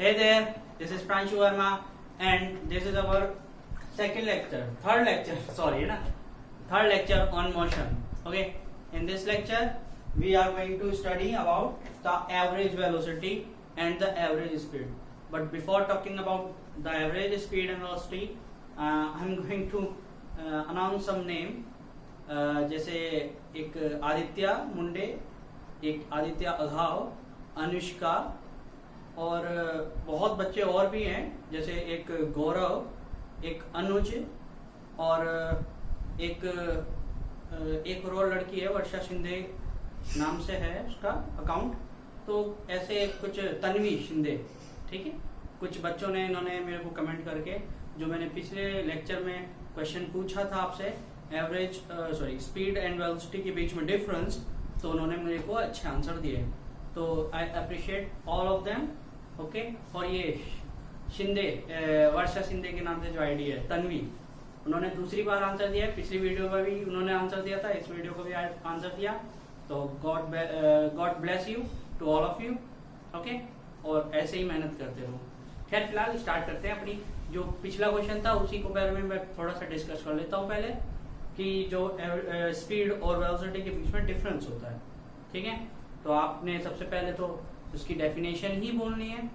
Hey there, this is Pranshu Verma and this is our third lecture on motion. Okay, in this lecture we are going to study about the average velocity and the average speed. But before talking about the average speed and velocity, I'm going to announce some name. जैसे एक आदित्य मुंडे, एक आदित्य अघाव, अनुष्का और बहुत बच्चे और भी हैं, जैसे एक गौरव, एक अनुज और एक और लड़की है, वर्षा शिंदे नाम से है उसका अकाउंट। तो ऐसे कुछ तन्वी शिंदे, ठीक है। कुछ बच्चों ने इन्होंने मेरे को कमेंट करके, जो मैंने पिछले लेक्चर में क्वेश्चन पूछा था आपसे, एवरेज स्पीड एंड वेलोसिटी के बीच में डिफरेंस, तो उन्होंने मेरे को अच्छे आंसर दिए। तो I appreciate all of them. Okay, और ये शिंदे, वर्षा शिंदे के नाम से जो आईडी है, तन्वी, उन्होंने दूसरी बार आंसर दिया है। पिछली वीडियो में भी उन्होंने आंसर दिया था, इस वीडियो को भी आंसर दिया। तो God bless you to all of you. Okay, और ऐसे ही मेहनत करते रहो। खैर, फिलहाल स्टार्ट करते हैं। अपनी जो पिछला क्वेश्चन था उसी को बारे में मैं थोड़ा सा डिस्कस कर लेता हूँ पहले, कि जो स्पीड और वेलोसिटी के बीच में डिफरेंस होता है, ठीक है। तो आपने सबसे पहले तो उसकी डेफिनेशन ही बोलनी है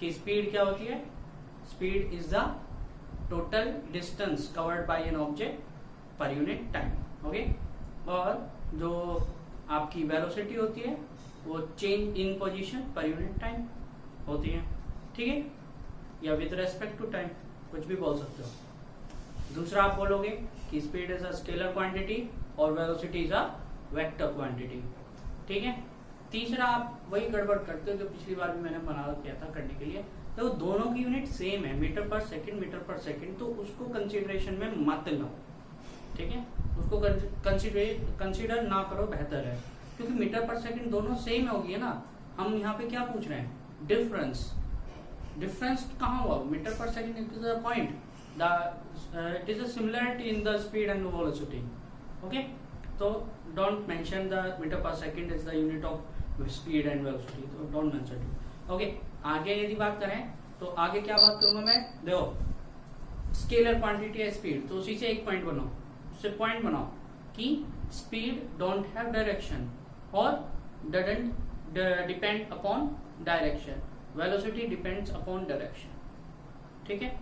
कि स्पीड क्या होती है। Speed is the total distance covered by an object per unit time. Okay, और जो आपकी वेलोसिटी होती है वो change in position per unit time होती है, ठीक है, या विद रेस्पेक्ट टू टाइम, कुछ भी बोल सकते हो। दूसरा आप बोलोगे कि speed is a scalar quantity और velocity is a vector quantity, ठीक है। तीसरा आप वही गड़बड़ करते हो जो पिछली बार भी मैंने मना किया था करने के लिए। तो दोनों की यूनिट सेम है, मीटर पर सेकंड, तो उसको कंसीडरेशन में मत लो, ठीक है। उसको कंसीडर ना करो, बेहतर है, क्योंकि मीटर पर सेकंड दोनों सेम होगी ना। हम यहाँ पे क्या पूछ रहे हैं? डिफरेंस कहाँ हुआ? मीटर पर second it is a point, it is a similarity in the speed and velocity. Okay, so don't mention the meter per second is the unit of speed and velocity, so don't mention it. Okay, आगे यदि बात करें तो आगे क्या बात करूंगा मैं? देखो, स्केलर क्वांटिटी है स्पीड, तो उसी से एक पॉइंट बनाओ, उससे पॉइंट बनाओ कि स्पीड डोंट हैव डायरेक्शन और doesn't depend upon direction, velocity depends upon direction, ठीक है।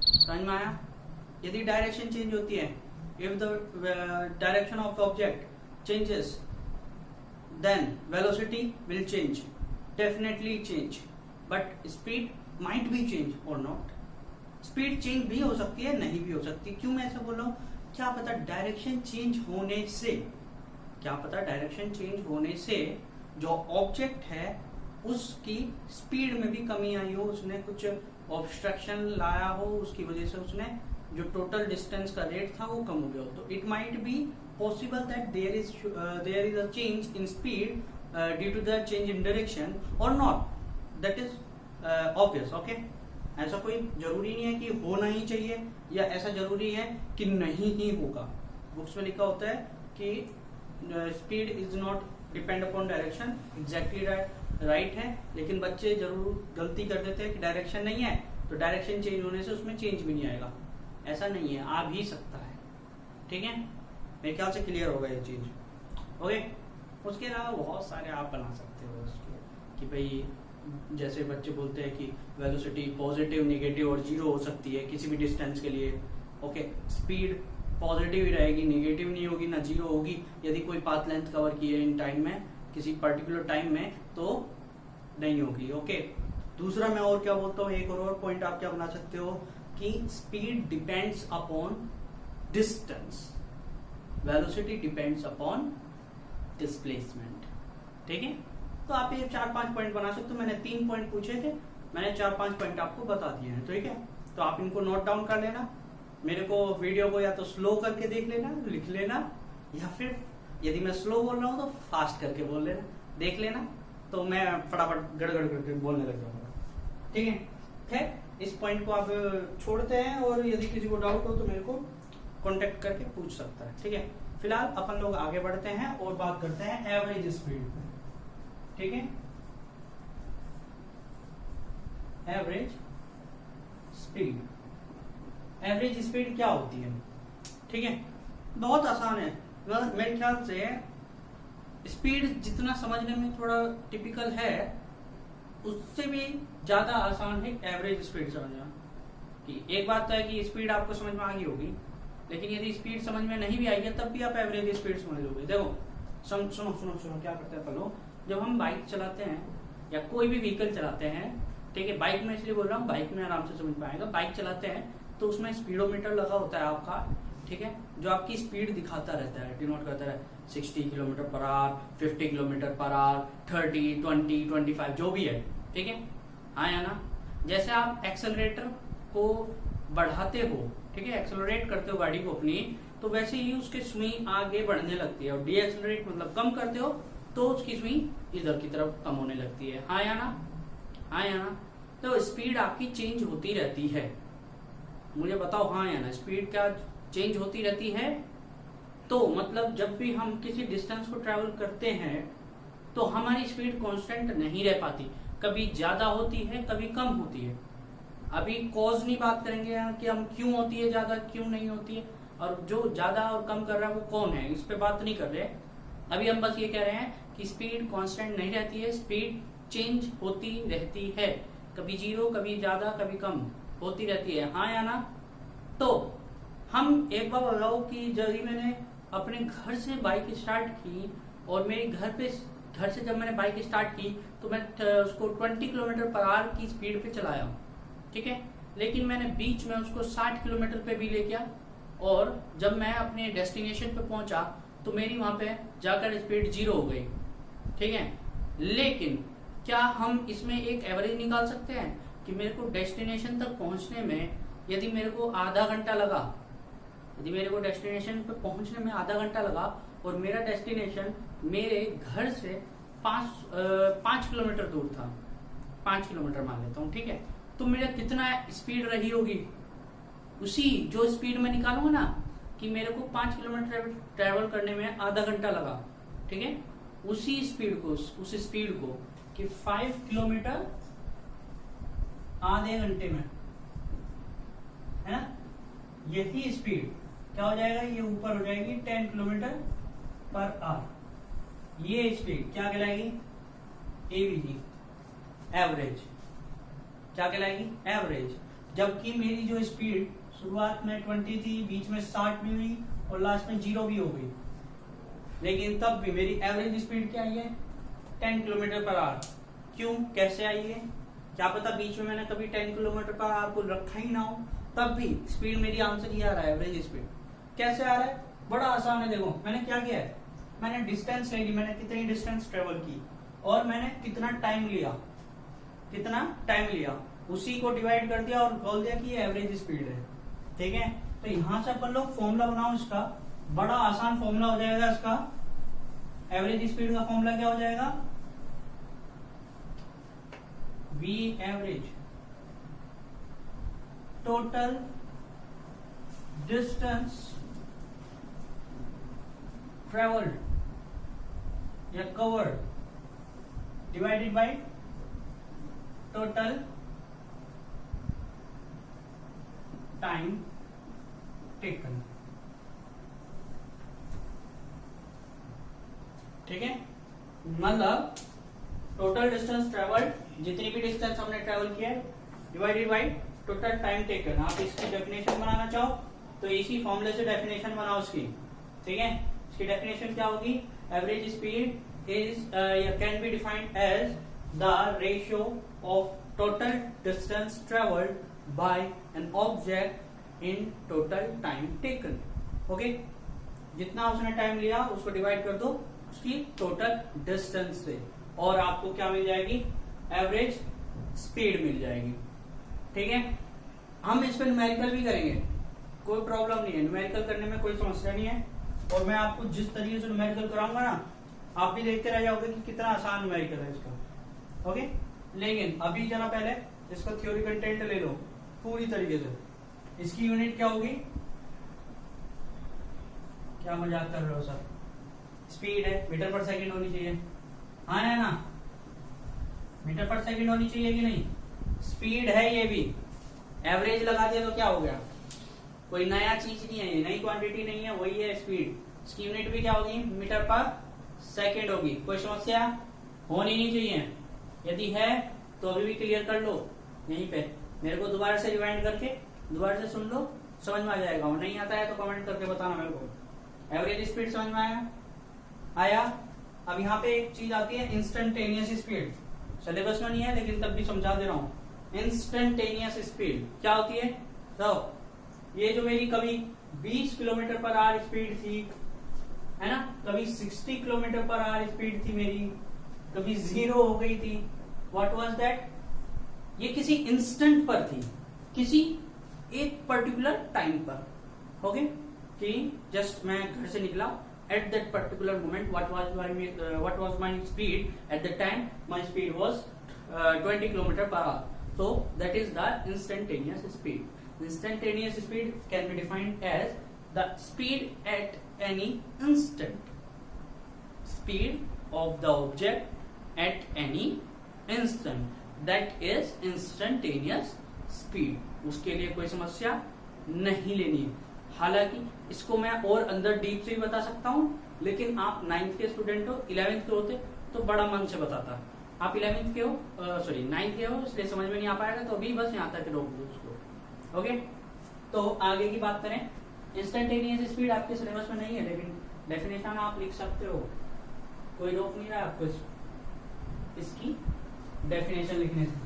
समझ में आया? यदि डायरेक्शन चेंज होती है, if the direction of the object changes, then velocity will change, definitely change, but speed might be change और नॉट। स्पीड चेंज भी हो सकती है, नहीं भी हो सकती। क्यों मैं ऐसा बोल रहा हूँ? क्या पता डायरेक्शन चेंज होने से जो ऑब्जेक्ट है उसकी स्पीड में भी कमी आई हो, उसने कुछ ऑब्स्ट्रक्शन लाया हो, उसकी वजह से उसने जो टोटल डिस्टेंस का रेट था वो कम हो गया हो। तो it might be possible that there is a change in speed due to the change in direction और not, that is obvious. Okay, ऐसा कोई जरूरी नहीं है कि होना ही चाहिए, या ऐसा जरूरी है कि नहीं ही होगा। बुक्स में लिखा होता है कि speed is not depend upon direction, exactly right है, लेकिन बच्चे जरूर गलती कर देते हैं कि डायरेक्शन नहीं है तो डायरेक्शन चेंज होने से उसमें चेंज भी नहीं आएगा। ऐसा नहीं है, आ भी सकता है, ठीक है। मेरे ख्याल से क्लियर होगा ये चीज। ओके, उसके अलावा बहुत सारे आप बना सकते हो उसके, कि भाई जैसे बच्चे बोलते हैं कि वेलोसिटी पॉजिटिव, नेगेटिव और जीरो हो सकती है किसी भी डिस्टेंस के लिए। ओके, स्पीड पॉजिटिव ही रहेगी, नेगेटिव नहीं होगी, ना जीरो होगी। यदि कोई पाथ लेंथ कवर की है इन टाइम में, किसी पर्टिकुलर टाइम में, तो नहीं होगी। ओके, दूसरा मैं और क्या बोलता हूँ, एक और पॉइंट आप क्या बना सकते हो कि speed depends upon distance, velocity depends upon displacement, ठीक है। तो आप ये 4-5 पॉइंट बना सकते हो। मैंने 3 पॉइंट पूछे थे, मैंने 4-5 पॉइंट आपको बता दिए हैं, ठीक है। तो आप इनको नोट डाउन कर लेना, मेरे को वीडियो को या तो स्लो करके देख लेना, लिख लेना, या फिर यदि मैं स्लो बोल रहा हूँ तो फास्ट करके बोल लेना, देख लेना, तो मैं फटाफट गड़गड़ करके बोलने लग जाऊंगा, ठीक है। खैर, इस पॉइंट को आप छोड़ते हैं, और यदि किसी को डाउट हो तो मेरे को कांटेक्ट करके पूछ सकता है, ठीक है। फिलहाल अपन लोग आगे बढ़ते हैं और बात करते हैं एवरेज स्पीड पे, ठीक है। Average speed. एवरेज स्पीड क्या होती है? ठीक है, बहुत आसान है। मेरे ख्याल से स्पीड जितना समझने में थोड़ा टिपिकल है, उससे भी ज्यादा आसान है एवरेज स्पीड समझना। कि एक बात तो है कि स्पीड आपको समझ में आ गई होगी, लेकिन यदि स्पीड समझ में नहीं भी आई है तब भी आप एवरेज स्पीड समझ लोगे। देखो सुनो सुनो सुनो, क्या करते हैं अपन लोग, जब हम बाइक चलाते हैं या कोई भी व्हीकल चलाते हैं, ठीक है, बाइक में इसलिए बोल रहा हूँ, बाइक में आराम से समझ पाएगा। बाइक चलाते हैं तो उसमें स्पीडोमीटर लगा होता है आपका, ठीक है, जो आपकी स्पीड दिखाता रहता है, डिनोट करता है 60 kilometre per hour, 50 kilometre per hour, 30, 20, 25 जो भी है, ठीक है, हाँ या ना। जैसे आप एक्सेलरेटर को बढ़ाते हो, ठीक है, एक्सेलरेट करते हो गाड़ी को अपनी, तो वैसे ही उसकी सुई आगे बढ़ने लगती है, और डी एक्सेलरेट मतलब कम करते हो तो उसकी सुई इधर की तरफ कम होने लगती है, हाँ या ना, हाँ या ना। तो स्पीड आपकी चेंज होती रहती है, मुझे बताओ हाँ या ना, स्पीड क्या चेंज होती रहती है? तो मतलब जब भी हम किसी डिस्टेंस को ट्रेवल करते हैं तो हमारी स्पीड कांस्टेंट नहीं रह पाती, कभी ज्यादा होती है कभी कम होती है। अभी कॉज नहीं बात करेंगे यहाँ कि हम क्यों होती है ज्यादा, क्यों नहीं होती है, और जो ज्यादा और कम कर रहा है वो कौन है, इस पे बात नहीं कर रहे। अभी हम बस ये कह रहे हैं कि स्पीड कांस्टेंट नहीं रहती है, स्पीड चेंज होती रहती है, कभी जीरो कभी ज्यादा कभी कम होती रहती है, हाँ या ना। तो हम एक बार बताओ कि जब मैंने अपने घर से बाइक स्टार्ट की, और मेरे घर से जब मैंने बाइक स्टार्ट की तो मैं उसको 20 किलोमीटर पर आवर की स्पीड पे चलाया, ठीक है, लेकिन मैंने बीच में उसको 60 किलोमीटर पे भी ले गया, और जब मैं अपने डेस्टिनेशन पे पहुंचा तो मेरी वहां पे जाकर स्पीड 0 हो गई, ठीक है। लेकिन क्या हम इसमें एक एवरेज निकाल सकते हैं कि मेरे को डेस्टिनेशन तक पहुंचने में यदि मेरे को आधा घंटा लगा, यदि मेरे को डेस्टिनेशन पे पहुंचने में आधा घंटा लगा और मेरा डेस्टिनेशन मेरे घर से 5 किलोमीटर दूर था, 5 किलोमीटर मान लेता हूँ, ठीक है, तो मेरा कितना स्पीड रही होगी? उसी जो स्पीड में निकालूंगा ना कि मेरे को 5 किलोमीटर ट्रेवल करने में आधा घंटा लगा, ठीक है, उसी स्पीड को, उस स्पीड को कि 5 किलोमीटर आधे घंटे में, है ना, यही स्पीड क्या हो जाएगा, ये ऊपर हो जाएगी 10 किलोमीटर पर आवर। ये स्पीड क्या कहलाएगी? AVG, average. क्या कहलाएगी? एवरेज। जबकि मेरी जो स्पीड शुरुआत में 20 थी, बीच में 60 भी हुई और लास्ट में 0 भी हो गई, लेकिन तब भी मेरी एवरेज स्पीड क्या आई है? 10 किलोमीटर पर आवर। क्यों, कैसे आई है? क्या पता बीच में मैंने कभी 10 किलोमीटर पर आवर को रखा ही ना हो, तब भी स्पीड मेरी आंसर ये आ रहा है, एवरेज स्पीड। कैसे आ रहा है? बड़ा आसान है। देखो मैंने क्या किया है, मैंने डिस्टेंस ले ली, मैंने कितनी डिस्टेंस ट्रेवल की और मैंने कितना टाइम लिया, कितना टाइम लिया, उसी को डिवाइड कर दिया और बोल दिया कि ये एवरेज स्पीड है, ठीक है। तो यहां से अपन लोग फॉर्मूला बनाओ इसका, बड़ा आसान फॉर्मूला हो जाएगा इसका। एवरेज स्पीड का फॉर्मूला क्या हो जाएगा? V average total distance travelled या covered divided by total time taken, ठीक है। मतलब टोटल डिस्टेंस ट्रेवल्ड, जितनी भी डिस्टेंस हमने ट्रेवल किया है, divided by total time taken. आप इसकी डेफिनेशन बनाना चाहो तो इसी फॉर्मूले से डेफिनेशन बनाओ इसकी, ठीक है। इसकी डेफिनेशन क्या होगी? Average speed is can be defined as the ratio of total distance travelled by an object in total time taken. Okay, जितना उसने टाइम लिया उसको डिवाइड कर दो उसकी टोटल डिस्टेंस से, और आपको क्या मिल जाएगी? एवरेज स्पीड मिल जाएगी, ठीक है। हम इस पर न्यूमेरिकल भी करेंगे, कोई प्रॉब्लम नहीं है, न्यूमेरिकल करने में कोई समस्या नहीं है। और मैं आपको जिस तरीके से न्यूमेरिकल कराऊंगा ना, आप भी देखते रह जाओगे कि कितना आसान न्यूमेरिकल है इसका, ओके। लेकिन अभी जरा पहले इसका थ्योरी कंटेंट ले लो पूरी तरीके से। इसकी यूनिट क्या होगी? क्या मजाक कर रहे हो सर? स्पीड है, मीटर पर सेकंड होनी चाहिए, हाँ है ना, मीटर पर सेकंड होनी चाहिए कि नहीं? स्पीड है ये भी, एवरेज लगा दिया तो क्या हो गया, कोई नया चीज नहीं है, नई क्वांटिटी नहीं है, वही है स्पीड। इसकी यूनिट भी क्या होगी, मीटर पर सेकेंड होगी। कोई समस्या होनी नहीं चाहिए, यदि है तो अभी भी क्लियर कर लो यहीं पे, मेरे को दोबारा से रिवाइंड करके दोबारा से सुन लो, समझ में आ जाएगा। और नहीं आता है तो कमेंट करके बताना मेरे को। एवरेज स्पीड समझ में आया। अब यहाँ पे एक चीज आती है इंस्टेंटेनियस स्पीड, सिलेबस में नहीं है लेकिन तब भी समझा दे रहा हूँ। इंस्टेंटेनियस स्पीड क्या होती है, तो ये जो मेरी कभी 20 किलोमीटर पर आवर स्पीड थी, है ना, कभी 60 किलोमीटर पर आवर स्पीड थी मेरी, कभी 0 हो गई थी, व्हाट वाज दैट, ये किसी इंस्टेंट पर थी, किसी एक पर्टिकुलर टाइम पर। ओके, कि जस्ट मैं घर से निकला, at that particular moment what was my speed at the time, my speed was 20 kilometer per hour, so that is the instantaneous speed. Instantaneous speed can be defined as the speed at any instant, speed of the object at any instant, that is instantaneous speed. उसके लिए कोई समस्या नहीं लेनी है। हालांकि इसको मैं और अंदर डीप से भी बता सकता हूँ, लेकिन आप 9th के स्टूडेंट हो, 11th के होते तो बड़ा मन से बताता। आप 11th के हो, सॉरी 9th के हो, इसलिए समझ में नहीं आ पाएगा, तो अभी बस यहाँ तक रोक दो उसको। ओके, तो आगे की बात करें। इंस्टेंटेनियस स्पीड आपके सिलेबस में नहीं है, लेकिन डेफिनेशन आप लिख सकते हो, कोई रोक नहीं रहा आपको इसकी डेफिनेशन लिखने से।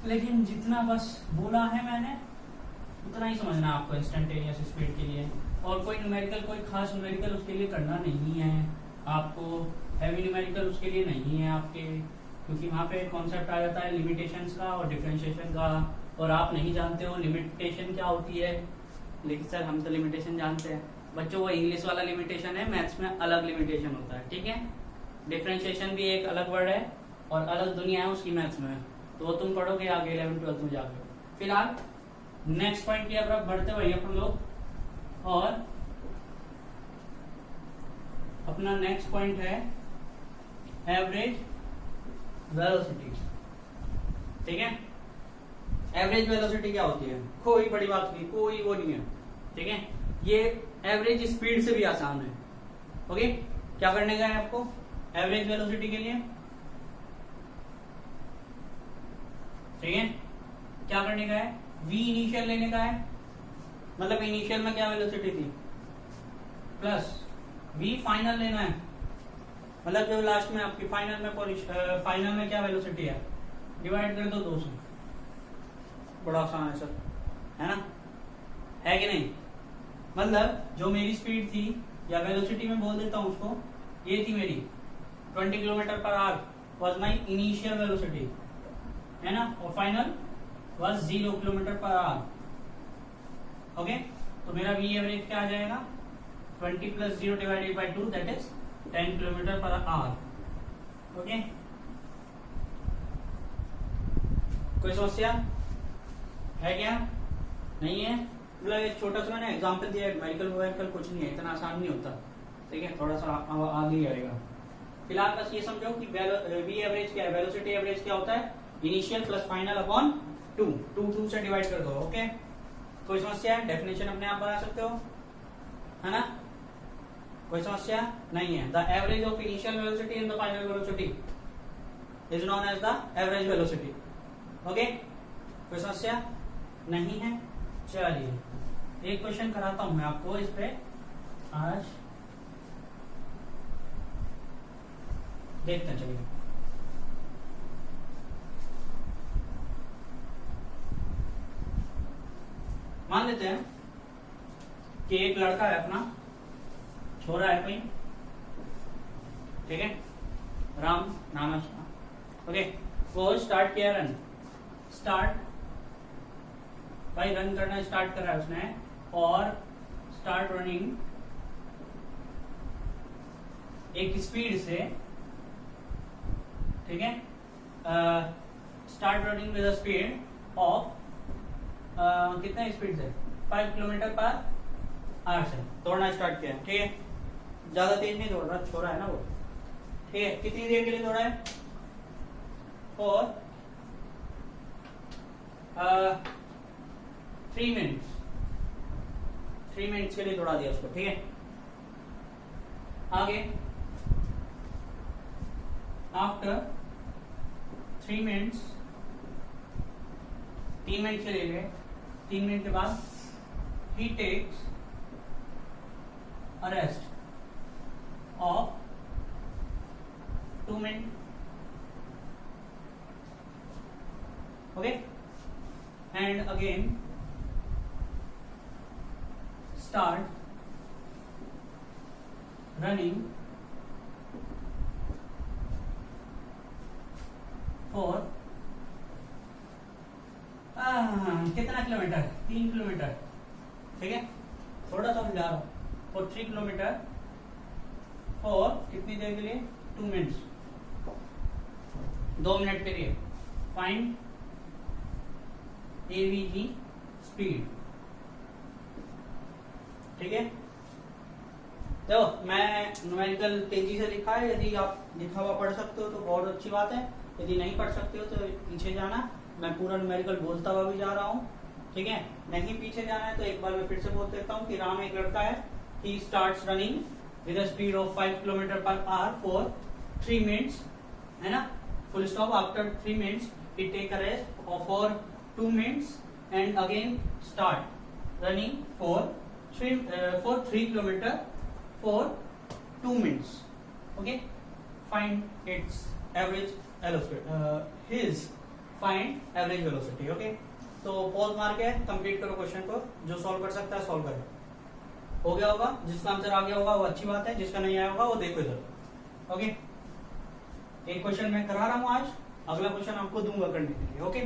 लेकिन जितना बस बोला है मैंने उतना ही समझना आपको इंस्टेंटेनियस स्पीड के लिए, और कोई न्यूमेरिकल, कोई खास न्यूमेरिकल उसके लिए करना नहीं है आपको, हैवी न्यूमेरिकल उसके लिए नहीं है आपके, क्योंकि वहाँ पे कॉन्सेप्ट आ जाता है लिमिटेशंस का और डिफरेंशिएशन का, और आप नहीं जानते हो लिमिटेशन क्या होती है। लेकिन सर हम तो लिमिटेशन जानते हैं, बच्चों वो इंग्लिश वाला लिमिटेशन है, मैथ्स में अलग लिमिटेशन होता है, ठीक है। डिफरेंशिएशन भी एक अलग वर्ड है और अलग दुनिया है उसकी मैथ्स में, तो वो तुम पढ़ोगे आगे 11th-12th में जाकर। फिलहाल नेक्स्ट पॉइंट की अब बढ़ते हुए अपन लोग, और अपना नेक्स्ट पॉइंट है एवरेज वेलोसिटी, ठीक है। एवरेज वेलोसिटी क्या होती है, कोई बड़ी बात नहीं, कोई वो नहीं है, ठीक है। ये एवरेज स्पीड से भी आसान है। ओके, क्या करने का है आपको एवरेज वेलोसिटी के लिए, ठीक है, क्या करने का है, v इनिशियल लेने का है, मतलब इनिशियल में क्या वेलोसिटी थी प्लस v फाइनल लेना है, मतलब जो लास्ट में आपकी फाइनल में क्या वेलोसिटी है, डिवाइड कर दो 2 से। बड़ा आसान है सर, है ना, है कि नहीं। मतलब जो मेरी स्पीड थी, या वेलोसिटी में बोल देता हूं उसको, ये थी मेरी 20 kilometre per hour was my initial velocity, है ना, और final was 0 kilometre per hour. Okay, तो मेरा वी एवरेज क्या आ जाएगा, 20 + 0 divided by 2, that is 10 kilometre per hour. Okay, कोई समस्या है क्या, नहीं है। मतलब एक छोटा सा मैंने एग्जांपल दिया, न्यूमेरिकल कुछ नहीं है, इतना आसान नहीं होता, ठीक है, थोड़ा सा आगे आएगा। फिलहाल बस ये समझो कि वी एवरेज क्या है, वेलोसिटी एवरेज क्या होता है, इनिशियल प्लस फाइनल अपॉन 2 से डिवाइड कर दो। ओके, कोई समस्या है, डेफिनेशन अपने आप बना सकते हो, है ना, कोई समस्या नहीं है। The average of initial velocity and the final velocity is known as the average velocity. Okay, कोई समस्या नहीं है। चलिए एक क्वेश्चन कराता हूं मैं आपको इस पे, आज देखते हैं। चलिए मान लेते हैं कि एक लड़का है, अपना छोरा है कोई, ठीक है, राम नाम है उसका। ओके, वो स्टार्ट किया रन, स्टार्ट भाई रन करना स्टार्ट करा है उसने, और स्टार्ट रनिंग एक स्पीड से, ठीक है, start running with speed of कितना स्पीड से 5 किलोमीटर पर आवर से दौड़ना स्टार्ट किया, ठीक है, ज्यादा तेज नहीं दौड़ रहा, छोरा है ना वो, ठीक है। कितनी देर के लिए दौड़ा है, फॉर 3 मिनट्स, 3 मिनट्स के लिए दौड़ा दिया उसको, ठीक है। आगे आफ्टर 3 मिनट्स, 3 मिनट के लिए गए, 3 मिनट के बाद ही takes a rest of 2 minute, okay, and again start running for कितना किलोमीटर, 3 किलोमीटर, ठीक है, थोड़ा सा जा रहा हूं, और 3 किलोमीटर फॉर कितनी देर के लिए, 2 मिनट्स, 2 मिनट के लिए। फाइंड एवीजी स्पीड, ठीक है। देखो मैं न्यूमेरिकल तेजी से लिखा है, यदि आप लिखा हुआ पढ़ सकते हो तो बहुत अच्छी बात है, यदि नहीं पढ़ सकते हो तो पीछे जाना, मैं पूरा न्यूमेरिकल बोलता हुआ भी जा रहा हूँ, ठीक है। नहीं पीछे जाना है तो एक बार मैं फिर से बोल देता हूँ कि राम एक लड़का है, he starts running with a speed of 5 kilometre per hour for 3 minutes, है ना, full stop. After 3 minutes he take a rest for 2 minutes and again start running for 3 kilometer for 2 minutes, okay. Find its average velocity, his find average velocity, okay। तो pause मार के complete करो question को, जो solve कर सकता है solve करो, हो गया होगा, जिसका आंसर आ गया होगा वो अच्छी बात है, जिसका नहीं आया होगा वो देखो इधर, ओके। एक क्वेश्चन मैं करा रहा हूं आज, अगला क्वेश्चन आपको दूंगा करने के लिए, ओके।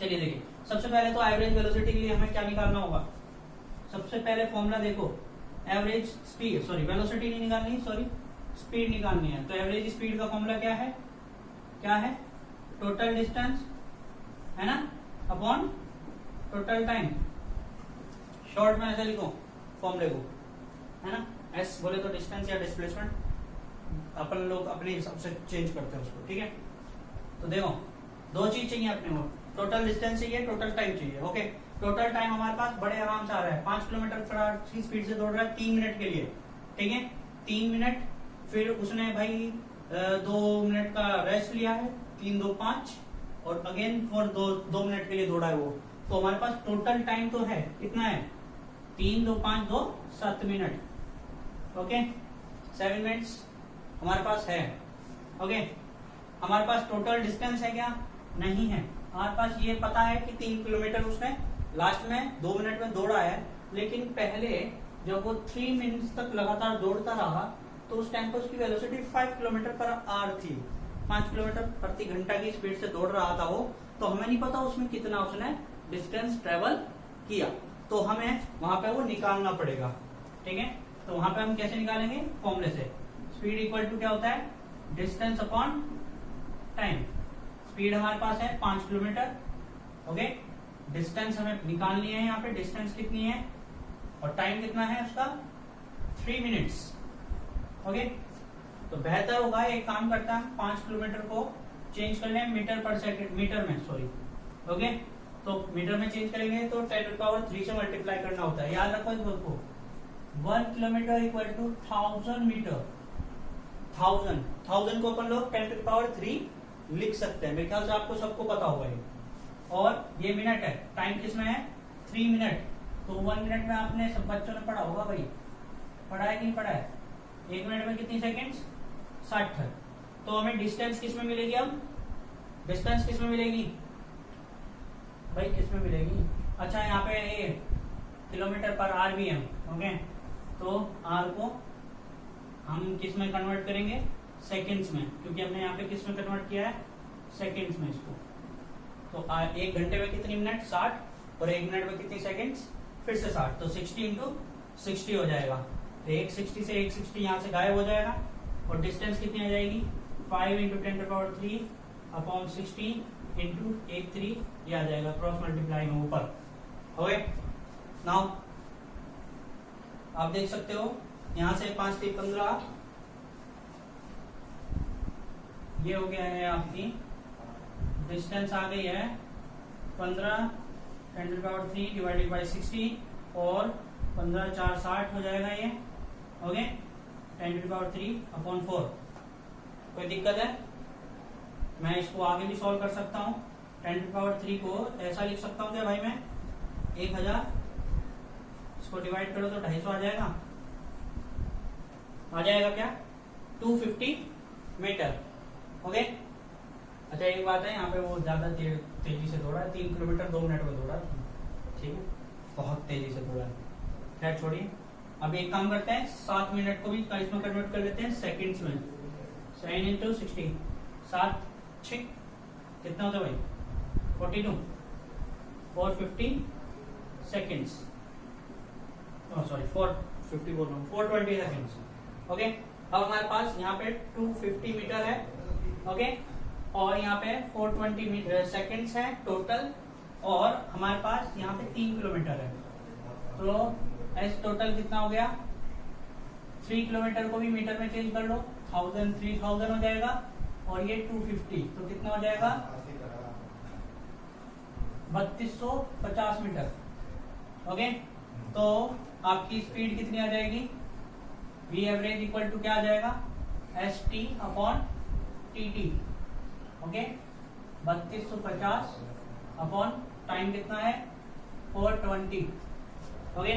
चलिए देखिए, सबसे पहले तो एवरेज वेलोसिटी के लिए हमें क्या निकालना होगा, सबसे पहले फॉर्मूला देखो, एवरेज स्पीड, सॉरी वेलोसिटी नहीं निकालनी, सॉरी स्पीड निकालनी है। तो एवरेज स्पीड का फॉर्मूला क्या है, क्या है, टोटल डिस्टेंस, है ना, अपॉन टोटल टाइम। शॉर्ट में ऐसे लिखो फॉर्मूले को, है ना, एस बोले तो डिस्टेंस या डिस्प्लेसमेंट, अपन लोग अपने हिसाब से चेंज करते हैं उसको, ठीक है। तो देखो दो चीज चाहिए अपने को, टोटल डिस्टेंस चाहिए, टोटल टाइम चाहिए, ओके। टोटल टाइम हमारे पास बड़े आराम से आ रहा है, 5 किलोमीटर की स्पीड से दौड़ रहा है 3 मिनट के लिए, ठीक है, 3 मिनट, फिर उसने भाई 2 मिनट का रेस्ट लिया है, 3 2 5, और अगेन फॉर 2 मिनट के लिए दौड़ा है वो। तो हमारे पास टोटल टाइम तो है, कितना है, 3 2 5 2 7 मिनट, ओके, 7 मिनट्स हमारे पास है, ओके। हमारे पास टोटल डिस्टेंस है क्या, नहीं है, हमारे पास ये पता है कि 3 किलोमीटर उसने लास्ट में 2 मिनट में दौड़ा है, लेकिन पहले जब वो 3 मिनट्स तक लगातार दौड़ता रहा तो उस टाइम पर उसकी वेलोसिटी 5 किलोमीटर पर आवर थी, 5 किलोमीटर प्रति घंटा की स्पीड से दौड़ रहा था वो। तो हमें नहीं पता उसमें कितना उसने डिस्टेंस ट्रेवल किया, तो हमें वहां पे वो निकालना पड़ेगा, ठीक है। तो वहां पे हम कैसे निकालेंगे, फॉर्मूले से, स्पीड इक्वल टू क्या होता है, डिस्टेंस अपॉन टाइम। स्पीड हमारे पास है 5 किलोमीटर, ओके, डिस्टेंस हमें निकालनी है, यहाँ पे डिस्टेंस कितनी है और टाइम कितना है उसका, 3 मिनट्स, ओके। तो बेहतर होगा, एक काम करता है, 5 किलोमीटर को चेंज कर लें मीटर पर सेकंड, मीटर में, सॉरी, ओके। तो मीटर में चेंज करेंगे तो 10⁻³ से मल्टीप्लाई करना होता है, याद रखो इस बात को। 1 किलोमीटर इक्वल टू 1000 मीटर, 1000 को अपन लोग 10⁻³ लिख सकते हैं, मेरे ख्याल से आपको सबको पता होगा ये। और ये मिनट है, टाइम किसमें है, 3 मिनट, तो 1 मिनट में आपने सब बच्चों ने पढ़ा होगा भाई, पढ़ा है कि नहीं पढ़ा है, 1 मिनट में कितनी सेकेंड्स, 60। तो हमें डिस्टेंस किस में मिलेगी, अब डिस्टेंस किस में मिलेगी भाई, किस में मिलेगी, अच्छा यहाँ पे ये किलोमीटर पर आर भी है, ओके। तो आर को हम किस में कन्वर्ट करेंगे, सेकेंड्स में, क्योंकि हमने यहाँ पे किस में कन्वर्ट किया है, सेकेंड्स में इसको। तो 1 घंटे में कितनी मिनट, 60, और 1 मिनट में कितनी सेकेंड्स, फिर से 60, तो 60 इंटू 60 हो जाएगा। तो 160 से 160 यहाँ से गायब हो जाएगा, और डिस्टेंस कितनी आ जाएगी, 5 इंटू 10⁻³ अपॉन 60 इंटू 13, ये आ जाएगा, क्रॉस मल्टीप्लाई में ऊपर, ओके। नाउ आप देख सकते हो, यहाँ से 5 3 15, ये हो गया है आपकी डिस्टेंस आ गई है 15 10⁻³ डिवाइडेड बाई 60 और 15 4 60 हो जाएगा ये। Okay 10⁻³ upon 4। कोई दिक्कत है? मैं इसको आगे भी सॉल्व कर सकता हूँ। 10⁻³ को ऐसा लिख सकता हूँ क्या भाई मैं 1000, इसको डिवाइड करो तो 250 आ जाएगा। आ जाएगा क्या 250 मीटर। ओके अच्छा एक बात है, यहाँ पे वो ज्यादा तेजी से दौड़ा है, 3 किलोमीटर 2 मिनट में दौड़ा है, ठीक है, बहुत तेजी से दौड़ा है। खैर छोड़िए, अब एक काम करते हैं 7 मिनट को भी इसमें कन्वर्ट कर लेते हैं सेकंड्स में। 7 × 60 7 6 कितना होता है भाई 42 450 सेकेंड्स, सॉरी 450 बोल रहा हूँ 420 सेकेंड्स। ओके अब हमारे पास यहाँ पे 250 मीटर है। ओके और यहाँ पे 420 सेकेंड्स है टोटल, और हमारे पास यहाँ पे 3 किलोमीटर है। तो एस टोटल कितना हो गया, 3 किलोमीटर को भी मीटर में चेंज कर लो, 1000 3000 हो जाएगा, और ये 250 तो कितना हो जाएगा 3250 मीटर। ओके तो आपकी स्पीड कितनी आ जाएगी, वी एवरेज इक्वल टू क्या आ जाएगा ST upon TT। Okay 3250 upon time कितना है 420। ओके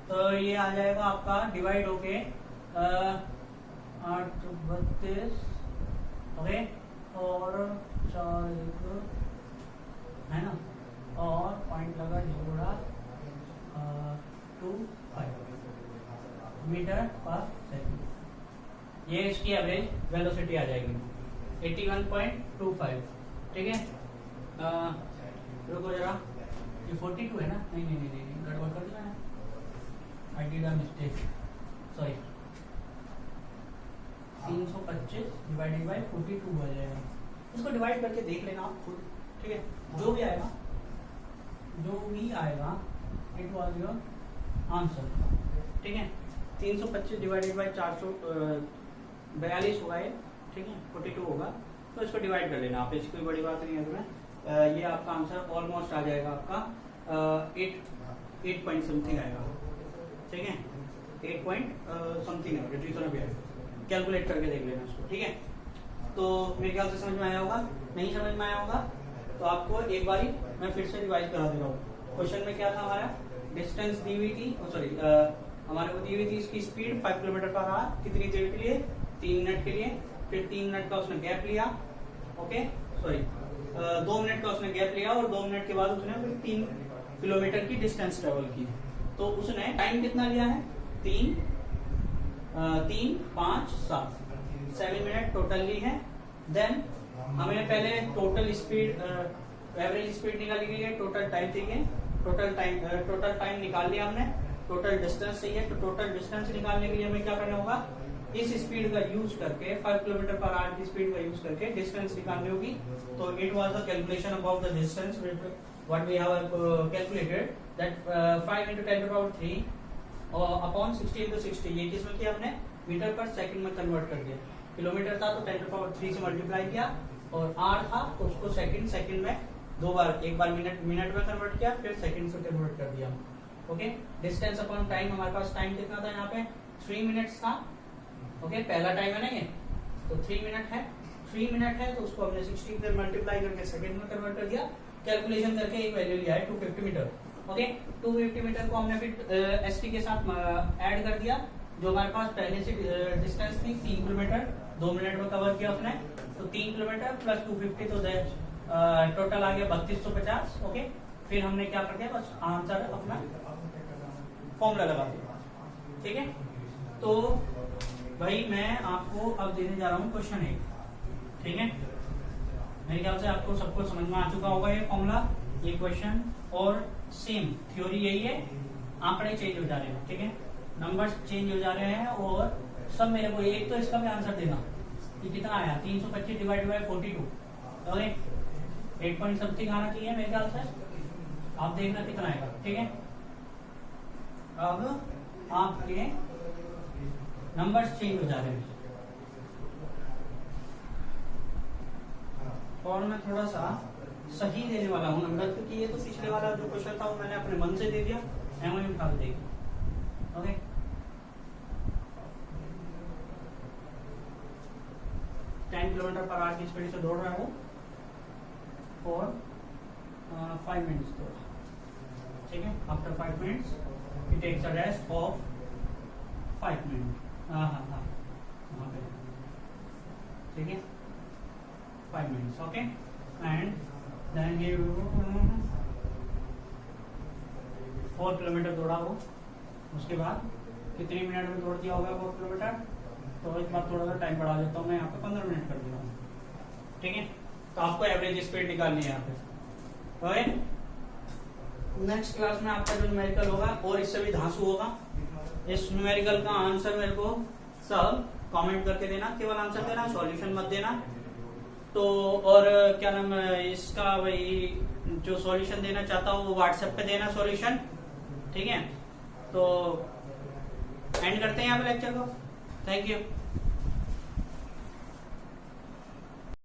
तो ये आ जाएगा आपका डिवाइड होके 8 32। ओके और 4 है ना, और पॉइंट लगा जोड़ा 25 मीटर पर सेकंड। ये इसकी एवरेज वेलोसिटी आ जाएगी 81.25। ठीक है रुको जरा, ये 42 है ना, नहीं गड़बड़ कर दिया है, I did a mistake, sorry 325 divided by 42 हो जाएगा। इसको डिवाइड करके देख लेना आप खुद, ठीक है, जो भी आएगा इट वाज योर आंसर। ठीक है 325 डिवाइडेड बाई 442 होगा ये, ठीक है 42 होगा, तो इसको डिवाइड कर लेना आप, इसकी कोई बड़ी बात नहीं है तुम्हें। ये आपका आंसर ऑलमोस्ट आ जाएगा आपका 8 पॉइंट समथिंग आएगा। ठीक है 8 पॉइंट समथिंग आएगा, जितना भी आएगा कैलकुलेट करके देख लेना इसको। ठीक है तो मेरे ख्याल से समझ में आया होगा, नहीं समझ में आया होगा तो आपको एक बारी मैं फिर से रिवाइज करा दे रहा हूँ। क्वेश्चन में क्या था हमारा, डिस्टेंस दी हुई थी, सॉरी हमारे को दी हुई थी इसकी स्पीड 5 किलोमीटर पर आवर, कितनी देर के लिए 3 मिनट के लिए, फिर 3 मिनट का उसने गैप लिया। ओके सॉरी 2 मिनट का उसने गैप लिया, और 2 मिनट के बाद उसने फिर 3 किलोमीटर की डिस्टेंस ट्रेवल की। तो उसने टाइम कितना लिया है 3 5 7 मिनट टोटल ली है। देन हमें पहले टोटल स्पीड एवरेज स्पीड निकाली गई है, टोटल टाइम चाहिए, टोटल टाइम निकाल लिया हमने, टोटल डिस्टेंस चाहिए, तो टोटल डिस्टेंस निकालने के लिए हमें क्या करना होगा, इस स्पीड का यूज करके 5 किलोमीटर पर आवर की स्पीड का यूज करके डिस्टेंस निकालनी होगी। तो it was the calculation about the distance what we have calculated that 5 × 10⁻³ upon 60 × 60। ये किसमें किया हमने, मीटर पर सेकंड में कन्वर्ट कर दिया। किलोमीटर था तो 10⁻³ से मल्टीप्लाई किया, और आर था तो उसको सेकंड में दो बार, एक बार मिनट में कन्वर्ट किया, फिर सेकंड से कन्वर्ट कर दिया। ओके डिस्टेंस अपॉन टाइम, हमारे पास टाइम कितना था यहाँ पे 3 मिनट्स था। ओके पहला टाइम है ना ये, तो 3 मिनट है तो उसको हमने 60 से मल्टीप्लाई करके सेकंड में कन्वर्ट कर दिया, कैलकुलेशन करके एक वैल्यू लिया है 250 मीटर। ओके 250 मीटर को हमने फिर ST के साथ ऐड कर दिया, जो हमारे पास पहले से डिस्टेंस थी 3 किलोमीटर, 2 मिनट में कवर किया उसने, तो 3 किलोमीटर प्लस 250 तो टोटल आ गया 3250। ओके फिर हमने क्या कर दिया, बस आंसर अपना फॉर्मूला लगा दिया। ठीक है तो भाई मैं आपको अब देने जा रहा हूँ क्वेश्चन 1। ठीक है मेरे ख्याल से आपको सबको समझ में आ चुका होगा ये फॉर्मूला, ये क्वेश्चन, और सेम थ्योरी यही है, आंकड़े चेंज हो जा रहे हैं। ठीक है नंबर्स चेंज हो जा रहे हैं, और सब मेरे को एक तो इसका भी आंसर देना कि कितना आया 325 divided by 42। Okay 8 point something आना चाहिए मेरे ख्याल से, आप देखना कितना आएगा। ठीक है अब आपके नंबर्स चेंज हो जा रहे हैं, और मैं थोड़ा सा सही देने वाला हूँ नंबर, क्योंकि ये तो पिछले वाला जो क्वेश्चन था वो मैंने अपने मन से दे दिया, एमआई उठा देगी। ओके, 10 किलोमीटर पर आवर की स्पीड से दौड़ रहा हूँ फॉर 5 मिनट्स दौड़ा, ठीक है। आफ्टर 5 मिनट्स ही takes a rest of 5 minute, हाँ वहाँ पे, ठीक है, 5 मिनट्स, ओके। एंड देन ये 4 किलोमीटर दौड़ा वो, उसके बाद कितने मिनट में दौड़ दिया होगा 4 किलोमीटर, तो इस बार थोड़ा सा टाइम बढ़ा देता हूँ मैं, यहाँ पे 15 मिनट कर दिया हूँ, ठीक है। तो आपको एवरेज स्पीड निकालनी है यहाँ पे, ओके। नेक्स्ट क्लास में आपका जो न्यूमेरिकल होगा और इससे भी धांसू होगा, इस न्यूमेरिकल का आंसर मेरे को सब कमेंट करके देना, केवल आंसर देना, सॉल्यूशन मत देना। तो और क्या नाम है इसका, वही जो सॉल्यूशन देना चाहता हूँ वो व्हाट्सएप पे देना सॉल्यूशन, ठीक है। तो एंड करते हैं यहाँ पे लेक्चर को, थैंक यू।